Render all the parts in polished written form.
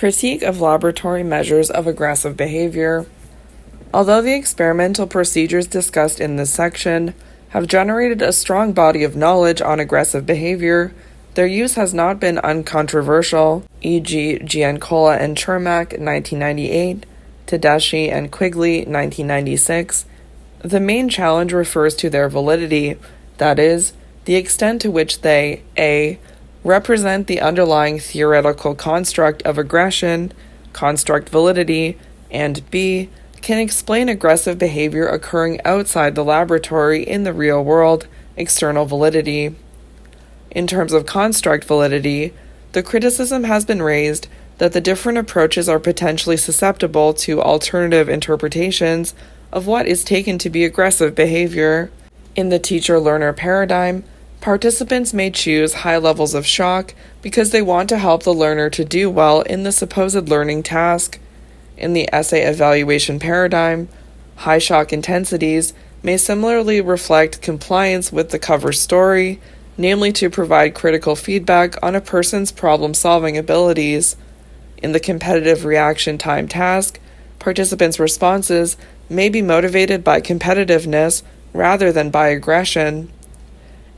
Critique of laboratory measures of aggressive behavior. Although the experimental procedures discussed in this section have generated a strong body of knowledge on aggressive behavior, their use has not been uncontroversial, e.g. Giancola and Chermak, 1998, Tedeschi and Quigley, 1996. The main challenge refers to their validity, that is, the extent to which they a. represent the underlying theoretical construct of aggression, construct validity, and b. can explain aggressive behavior occurring outside the laboratory in the real world, external validity. In terms of construct validity, the criticism has been raised that the different approaches are potentially susceptible to alternative interpretations of what is taken to be aggressive behavior. In the teacher-learner paradigm, participants may choose high levels of shock because they want to help the learner to do well in the supposed learning task. In the essay evaluation paradigm, high shock intensities may similarly reflect compliance with the cover story, namely to provide critical feedback on a person's problem-solving abilities. In the competitive reaction time task, participants' responses may be motivated by competitiveness rather than by aggression.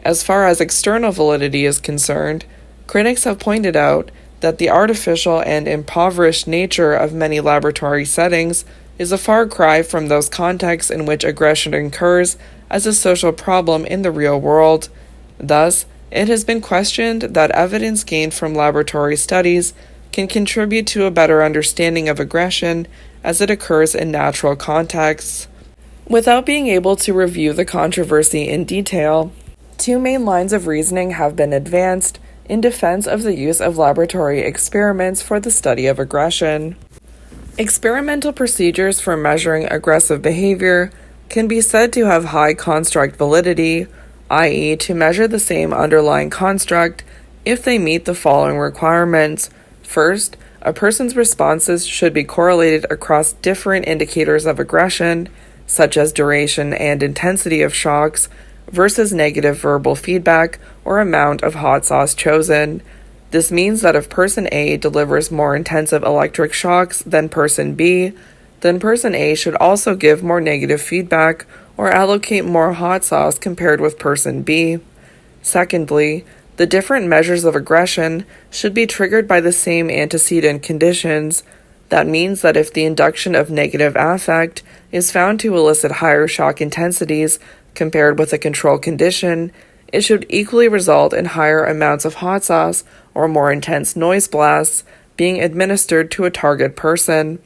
As far as external validity is concerned, critics have pointed out that the artificial and impoverished nature of many laboratory settings is a far cry from those contexts in which aggression occurs as a social problem in the real world. Thus, it has been questioned that evidence gained from laboratory studies can contribute to a better understanding of aggression as it occurs in natural contexts. Without being able to review the controversy in detail, two main lines of reasoning have been advanced in defense of the use of laboratory experiments for the study of aggression. Experimental procedures for measuring aggressive behavior can be said to have high construct validity, i.e., to measure the same underlying construct if they meet the following requirements. First, a person's responses should be correlated across different indicators of aggression, such as duration and intensity of shocks, versus negative verbal feedback or amount of hot sauce chosen. This means that if person A delivers more intensive electric shocks than person B, then person A should also give more negative feedback or allocate more hot sauce compared with person B. Secondly, the different measures of aggression should be triggered by the same antecedent conditions. That means that if the induction of negative affect is found to elicit higher shock intensities compared with a control condition, it should equally result in higher amounts of hot sauce or more intense noise blasts being administered to a target person.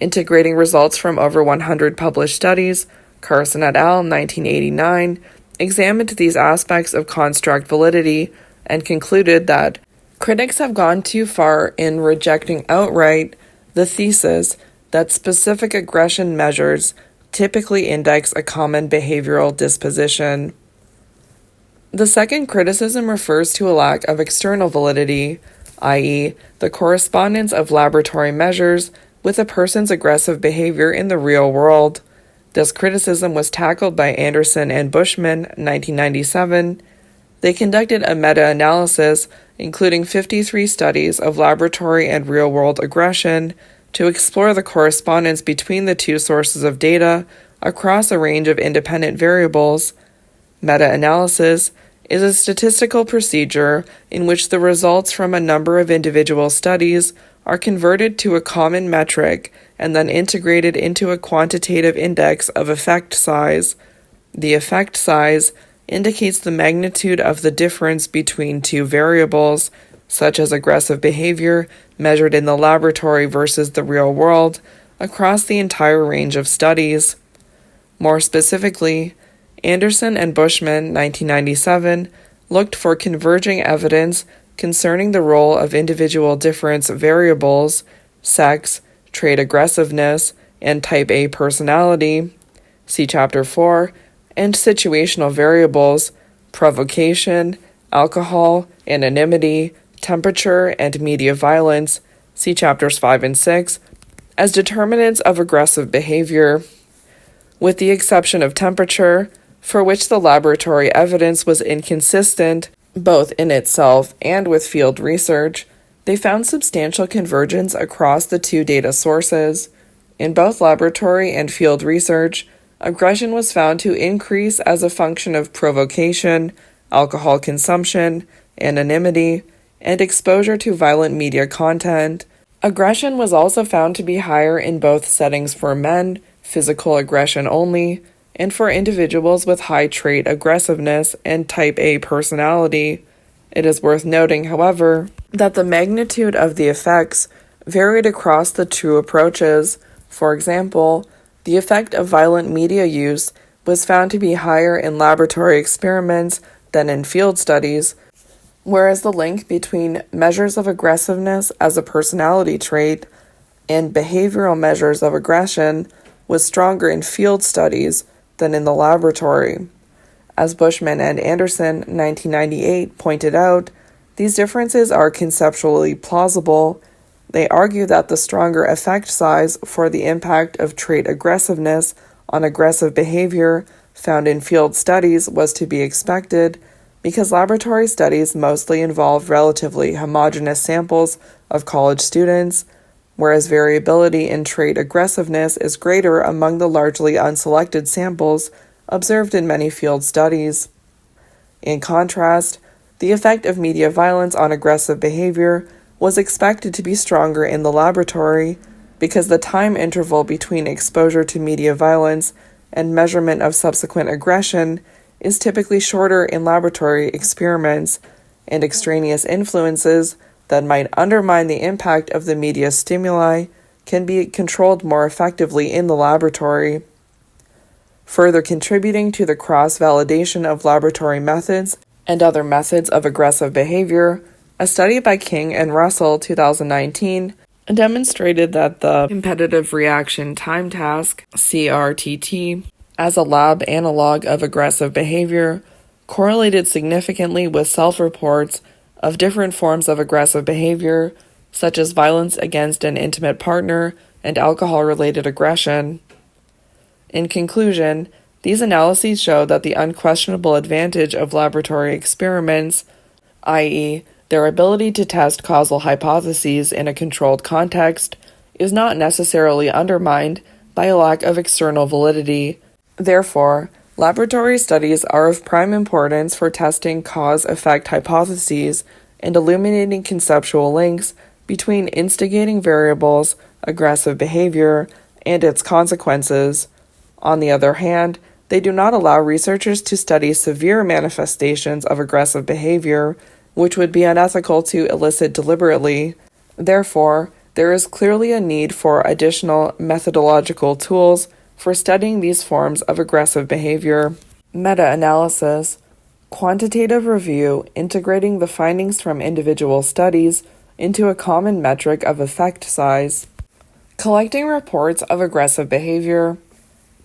Integrating results from over 100 published studies, Carson et al. 1989, examined these aspects of construct validity and concluded that critics have gone too far in rejecting outright the thesis that specific aggression measures typically index a common behavioral disposition. The second criticism refers to a lack of external validity, i.e., the correspondence of laboratory measures with a person's aggressive behavior in the real world. This criticism was tackled by Anderson and Bushman, 1997. They conducted a meta-analysis, including 53 studies of laboratory and real-world aggression, to explore the correspondence between the two sources of data across a range of independent variables. Meta-analysis is a statistical procedure in which the results from a number of individual studies are converted to a common metric and then integrated into a quantitative index of effect size. The effect size indicates the magnitude of the difference between two variables, such as aggressive behavior measured in the laboratory versus the real world, across the entire range of studies. More specifically, Anderson and Bushman, 1997, looked for converging evidence concerning the role of individual difference variables, sex, trait aggressiveness, and type A personality, see Chapter 4, and situational variables, provocation, alcohol, anonymity, temperature, and media violence, see Chapters 5 and 6, as determinants of aggressive behavior. With the exception of temperature, for which the laboratory evidence was inconsistent, both in itself and with field research, They found substantial convergence across the two data sources. In both laboratory and field research, aggression was found to increase as a function of provocation, alcohol consumption, anonymity, and exposure to violent media content. Aggression was also found to be higher in both settings for men, physical aggression only, and for individuals with high trait aggressiveness and type A personality. It is worth noting, however, that the magnitude of the effects varied across the two approaches. For example, the effect of violent media use was found to be higher in laboratory experiments than in field studies, whereas the link between measures of aggressiveness as a personality trait and behavioral measures of aggression was stronger in field studies than in the laboratory. As Bushman and Anderson, 1998, pointed out, these differences are conceptually plausible. They argue that the stronger effect size for the impact of trait aggressiveness on aggressive behavior found in field studies was to be expected because laboratory studies mostly involve relatively homogeneous samples of college students, whereas variability in trait aggressiveness is greater among the largely unselected samples observed in many field studies. In contrast, the effect of media violence on aggressive behavior was expected to be stronger in the laboratory because the time interval between exposure to media violence and measurement of subsequent aggression is typically shorter in laboratory experiments, and extraneous influences that might undermine the impact of the media stimuli can be controlled more effectively in the laboratory. Further contributing to the cross-validation of laboratory methods and other methods of aggressive behavior, a study by King and Russell, 2019, demonstrated that the competitive reaction time task, CRTT, as a lab analog of aggressive behavior, correlated significantly with self-reports of different forms of aggressive behavior, such as violence against an intimate partner and alcohol-related aggression. In conclusion, these analyses show that the unquestionable advantage of laboratory experiments, i.e., their ability to test causal hypotheses in a controlled context, is not necessarily undermined by a lack of external validity. Therefore, laboratory studies are of prime importance for testing cause-effect hypotheses and illuminating conceptual links between instigating variables, aggressive behavior, and its consequences. On the other hand, they do not allow researchers to study severe manifestations of aggressive behavior, which would be unethical to elicit deliberately. Therefore, there is clearly a need for additional methodological tools for studying these forms of aggressive behavior. Meta-analysis, quantitative review integrating the findings from individual studies into a common metric of effect size. Collecting reports of aggressive behavior.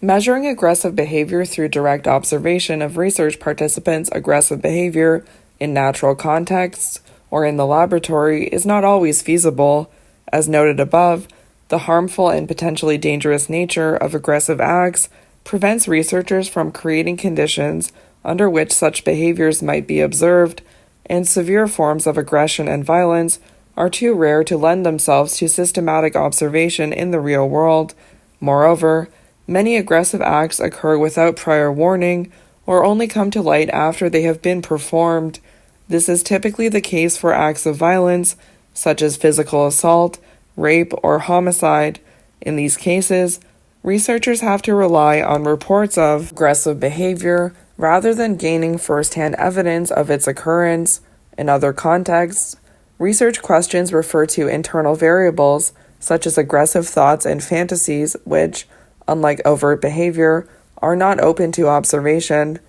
Measuring aggressive behavior through direct observation of research participants' aggressive behavior in natural contexts or in the laboratory is not always feasible. As noted above, the harmful and potentially dangerous nature of aggressive acts prevents researchers from creating conditions under which such behaviors might be observed, and severe forms of aggression and violence are too rare to lend themselves to systematic observation in the real world. Moreover, many aggressive acts occur without prior warning or only come to light after they have been performed. This is typically the case for acts of violence, such as physical assault, rape, or homicide. In these cases, researchers have to rely on reports of aggressive behavior rather than gaining first-hand evidence of its occurrence. In other contexts, research questions refer to internal variables, such as aggressive thoughts and fantasies, which, unlike overt behavior, are not open to observation.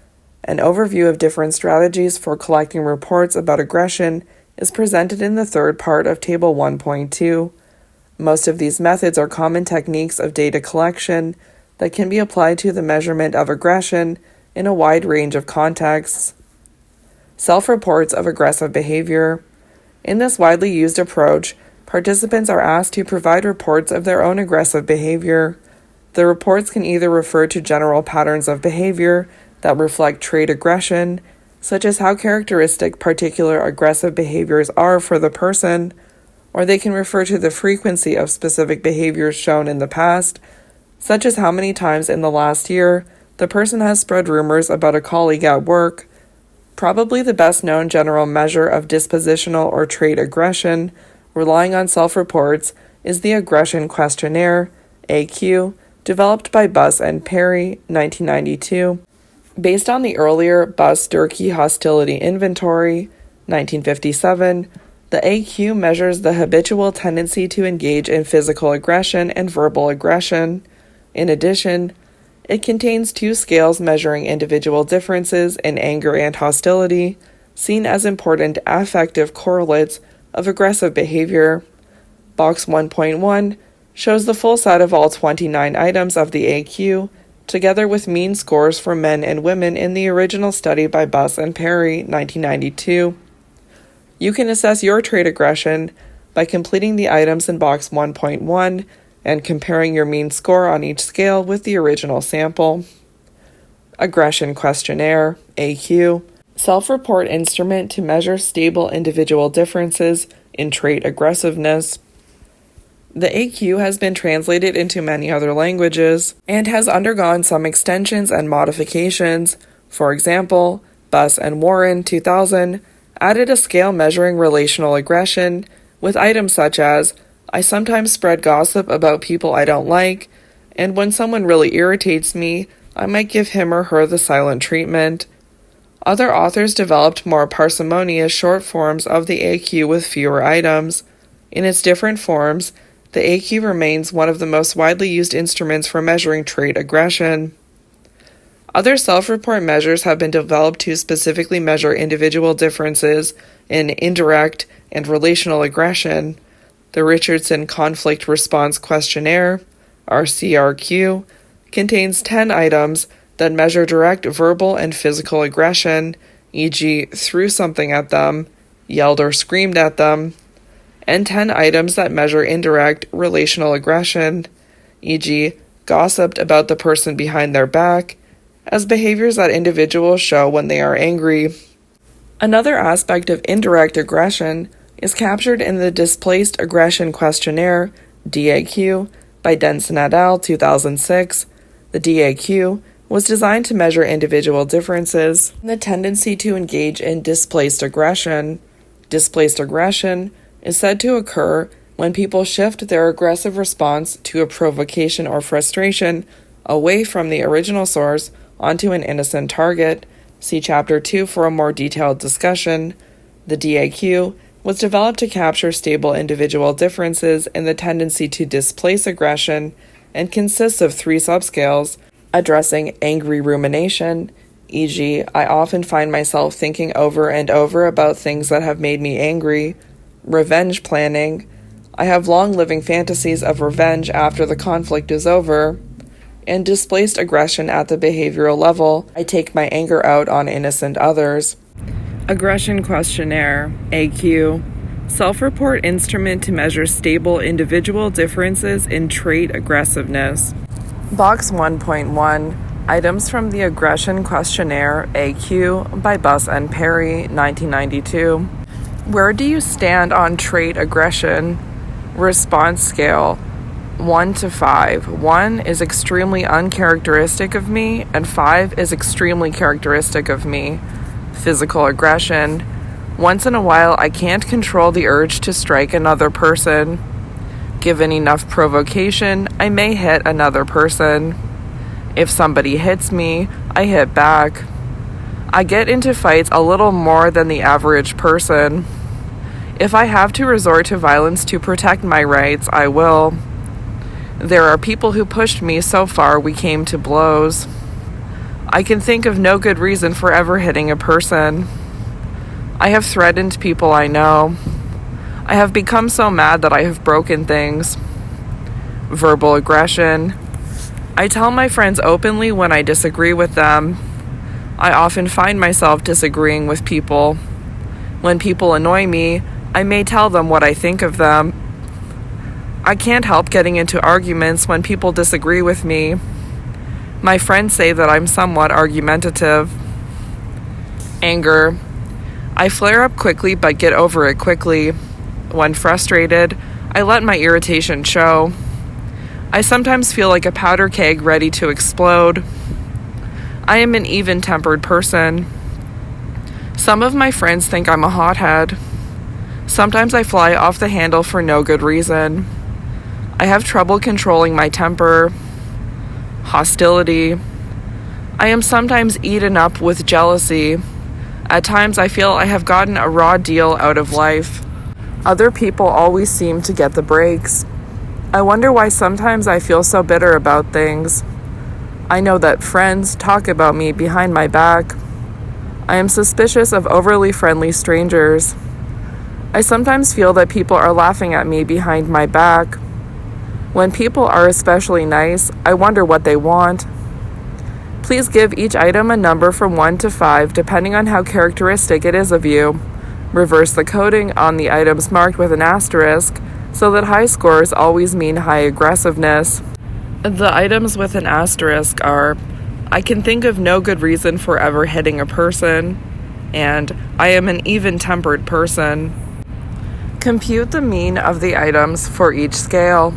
An overview of different strategies for collecting reports about aggression is presented in the third part of Table 1.2. Most of these methods are common techniques of data collection that can be applied to the measurement of aggression in a wide range of contexts. Self-reports of aggressive behavior. In this widely used approach, participants are asked to provide reports of their own aggressive behavior. The reports can either refer to general patterns of behavior that reflect trait aggression, such as how characteristic particular aggressive behaviors are for the person, or they can refer to the frequency of specific behaviors shown in the past, such as how many times in the last year the person has spread rumors about a colleague at work. Probably the best known general measure of dispositional or trait aggression, relying on self-reports, is the Aggression Questionnaire, AQ, developed by Buss and Perry, 1992. Based on the earlier Buss-Durkee Hostility Inventory, 1957, the AQ measures the habitual tendency to engage in physical aggression and verbal aggression. In addition, it contains 2 scales measuring individual differences in anger and hostility, seen as important affective correlates of aggressive behavior. Box 1.1 shows the full set of all 29 items of the AQ, together with mean scores for men and women in the original study by Buss and Perry, 1992. You can assess your trait aggression by completing the items in Box 1.1 and comparing your mean score on each scale with the original sample. Aggression Questionnaire, AQ, self-report instrument to measure stable individual differences in trait aggressiveness. The AQ has been translated into many other languages and has undergone some extensions and modifications. For example, Buss and Warren, 2000, added a scale measuring relational aggression with items such as, I sometimes spread gossip about people I don't like, and when someone really irritates me, I might give him or her the silent treatment. Other authors developed more parsimonious short forms of the AQ with fewer items. In its different forms, the AQ remains one of the most widely used instruments for measuring trait aggression. Other self-report measures have been developed to specifically measure individual differences in indirect and relational aggression. The Richardson Conflict Response Questionnaire, RCRQ, contains 10 items that measure direct verbal and physical aggression, e.g., threw something at them, yelled or screamed at them, and 10 items that measure indirect relational aggression, e.g., gossiped about the person behind their back, as behaviors that individuals show when they are angry. Another aspect of indirect aggression is captured in the Displaced Aggression Questionnaire, DAQ, by Denson et al., 2006. The DAQ was designed to measure individual differences in the tendency to engage in displaced aggression. Displaced aggression is said to occur when people shift their aggressive response to a provocation or frustration away from the original source onto an innocent target. See Chapter 2 for a more detailed discussion. The DAQ was developed to capture stable individual differences in the tendency to displace aggression and consists of 3 subscales, addressing angry rumination, e.g., I often find myself thinking over and over about things that have made me angry, revenge planning, I have long-living fantasies of revenge after the conflict is over, and displaced aggression at the behavioral level, I take my anger out on innocent others. Aggression Questionnaire, AQ, self-report instrument to measure stable individual differences in trait aggressiveness. Box 1.1, items from the Aggression Questionnaire, AQ, by Buss and Perry, 1992. Where do you stand on trait aggression? Response scale, 1 to 5. 1 is extremely uncharacteristic of me, and 5 is extremely characteristic of me. Physical aggression. Once in a while, I can't control the urge to strike another person. Given enough provocation, I may hit another person. If somebody hits me, I hit back. I get into fights a little more than the average person. If I have to resort to violence to protect my rights, I will. There are people who pushed me so far we came to blows. I can think of no good reason for ever hitting a person. I have threatened people I know. I have become so mad that I have broken things. Verbal aggression. I tell my friends openly when I disagree with them. I often find myself disagreeing with people. When people annoy me, I may tell them what I think of them. I can't help getting into arguments when people disagree with me. My friends say that I'm somewhat argumentative. Anger. I flare up quickly but get over it quickly. When frustrated, I let my irritation show. I sometimes feel like a powder keg ready to explode. I am an even-tempered person. Some of my friends think I'm a hothead. Sometimes I fly off the handle for no good reason. I have trouble controlling my temper. Hostility. I am sometimes eaten up with jealousy. At times I feel I have gotten a raw deal out of life. Other people always seem to get the breaks. I wonder why sometimes I feel so bitter about things. I know that friends talk about me behind my back. I am suspicious of overly friendly strangers. I sometimes feel that people are laughing at me behind my back. When people are especially nice, I wonder what they want. Please give each item a number from 1 to 5 depending on how characteristic it is of you. Reverse the coding on the items marked with an asterisk so that high scores always mean high aggressiveness. The items with an asterisk are, I can think of no good reason for ever hitting a person, and I am an even-tempered person. Compute the mean of the items for each scale.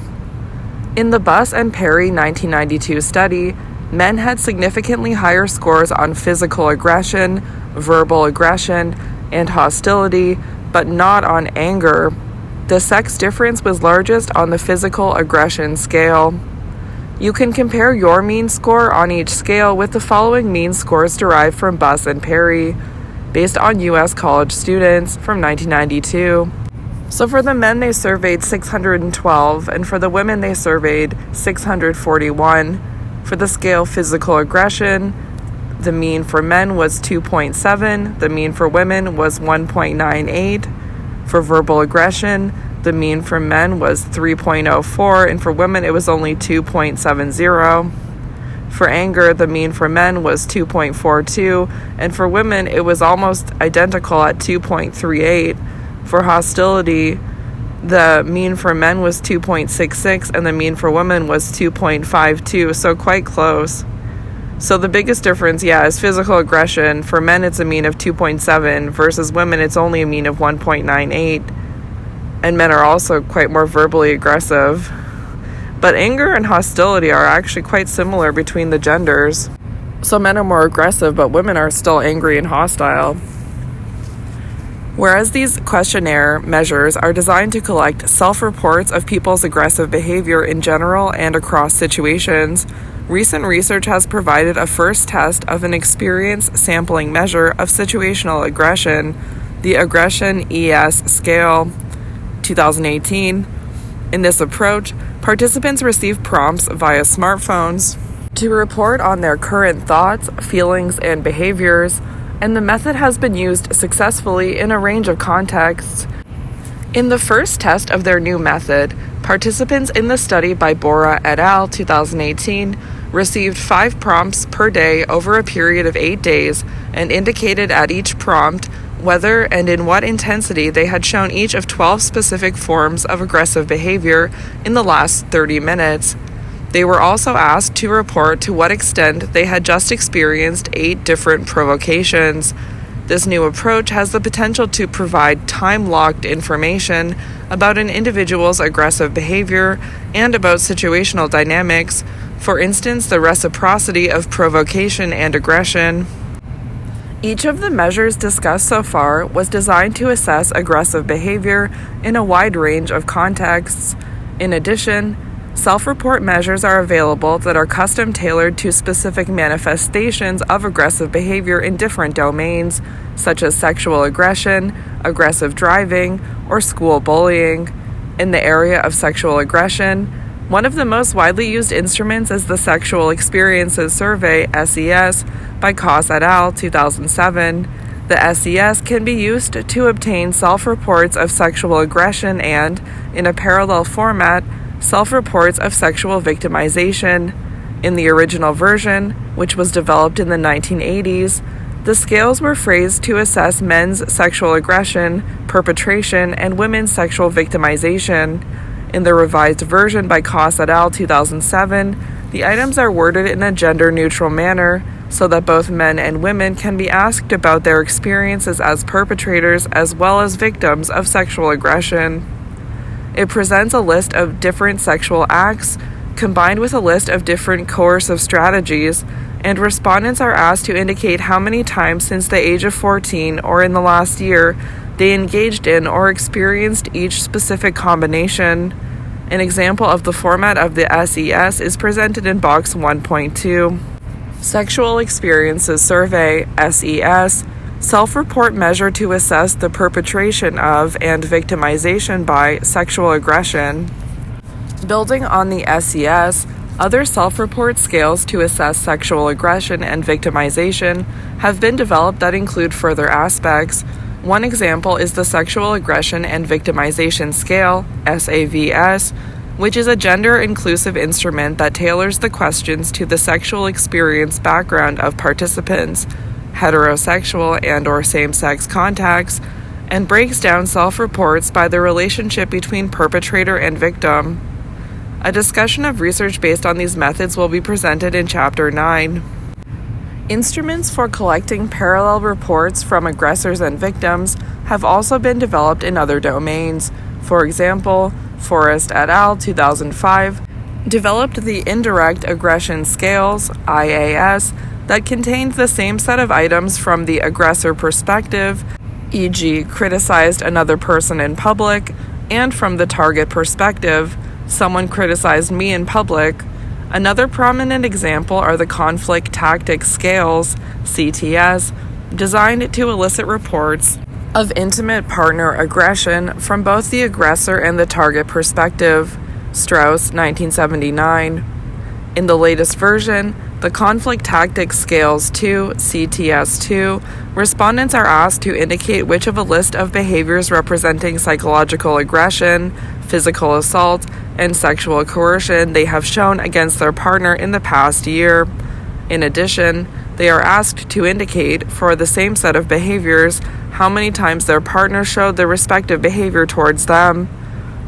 In the Buss and Perry 1992 study, men had significantly higher scores on physical aggression, verbal aggression, and hostility, but not on anger. The sex difference was largest on the physical aggression scale. You can compare your mean score on each scale with the following mean scores derived from Buss and Perry, based on U.S. college students from 1992. So for the men, they surveyed 612, and for the women, they surveyed 641. For the scale physical aggression, the mean for men was 2.7, the mean for women was 1.98. For verbal aggression, the mean for men was 3.04, and for women, it was only 2.70. For anger, the mean for men was 2.42, and for women, it was almost identical at 2.38. For hostility, the mean for men was 2.66, and the mean for women was 2.52, so quite close. So the biggest difference, is physical aggression. For men, it's a mean of 2.7, versus women, it's only a mean of 1.98. And men are also quite more verbally aggressive. But anger and hostility are actually quite similar between the genders. So men are more aggressive, but women are still angry and hostile. Whereas these questionnaire measures are designed to collect self-reports of people's aggressive behavior in general and across situations, recent research has provided a first test of an experience sampling measure of situational aggression, the Aggression ES Scale, 2018. In this approach, participants receive prompts via smartphones to report on their current thoughts, feelings, and behaviors, and the method has been used successfully in a range of contexts. In the first test of their new method, participants in the study by Bora et al. 2018 received 5 prompts per day over a period of 8 days and indicated at each prompt whether and in what intensity they had shown each of 12 specific forms of aggressive behavior in the last 30 minutes. They were also asked to report to what extent they had just experienced 8 different provocations. This new approach has the potential to provide time-locked information about an individual's aggressive behavior and about situational dynamics, for instance, the reciprocity of provocation and aggression. Each of the measures discussed so far was designed to assess aggressive behavior in a wide range of contexts. In addition, self-report measures are available that are custom-tailored to specific manifestations of aggressive behavior in different domains, such as sexual aggression, aggressive driving, or school bullying. In the area of sexual aggression, one of the most widely used instruments is the Sexual Experiences Survey, SES, by Koss et al. 2007. The SES can be used to obtain self-reports of sexual aggression and, in a parallel format, self-reports of sexual victimization. In the original version, which was developed in the 1980s, the scales were phrased to assess men's sexual aggression, perpetration, and women's sexual victimization. In the revised version by Koss et al. 2007, the items are worded in a gender-neutral manner, so that both men and women can be asked about their experiences as perpetrators as well as victims of sexual aggression. It presents a list of different sexual acts combined with a list of different coercive strategies, and respondents are asked to indicate how many times since the age of 14 or in the last year they engaged in or experienced each specific combination. An example of the format of the SES is presented in box 1.2. Sexual Experiences Survey, SES, self-report measure to assess the perpetration of and victimization by sexual aggression. Building on the SES, other self-report scales to assess sexual aggression and victimization have been developed that include further aspects. One example is the Sexual Aggression and Victimization Scale, SAVS, which is a gender-inclusive instrument that tailors the questions to the sexual experience background of participants, heterosexual and/or same-sex contacts, and breaks down self-reports by the relationship between perpetrator and victim. A discussion of research based on these methods will be presented in Chapter 9. Instruments for collecting parallel reports from aggressors and victims have also been developed in other domains. For example, Forrest et al. 2005 developed the Indirect Aggression Scales, IAS, that contained the same set of items from the aggressor perspective, e.g., criticized another person in public, and from the target perspective, someone criticized me in public. Another prominent example are the Conflict Tactics Scales, CTS, designed to elicit reports of intimate partner aggression from both the aggressor and the target perspective, Strauss, 1979. In the latest version, the Conflict Tactics Scales 2, CTS2, respondents are asked to indicate which of a list of behaviors representing psychological aggression, physical assault, and sexual coercion they have shown against their partner in the past year. In addition, they are asked to indicate, for the same set of behaviors, how many times their partner showed the respective behavior towards them.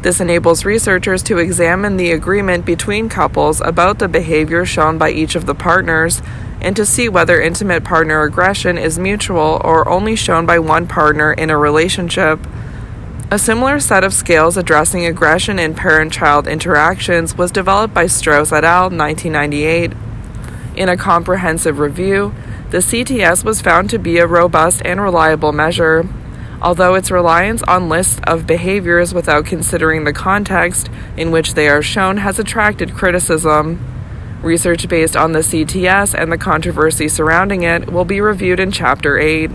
This enables researchers to examine the agreement between couples about the behavior shown by each of the partners, and to see whether intimate partner aggression is mutual or only shown by one partner in a relationship. A similar set of scales addressing aggression in parent-child interactions was developed by Strauss et al. 1998. In a comprehensive review, the CTS was found to be a robust and reliable measure, although its reliance on lists of behaviors without considering the context in which they are shown has attracted criticism. Research based on the CTS and the controversy surrounding it will be reviewed in Chapter 8.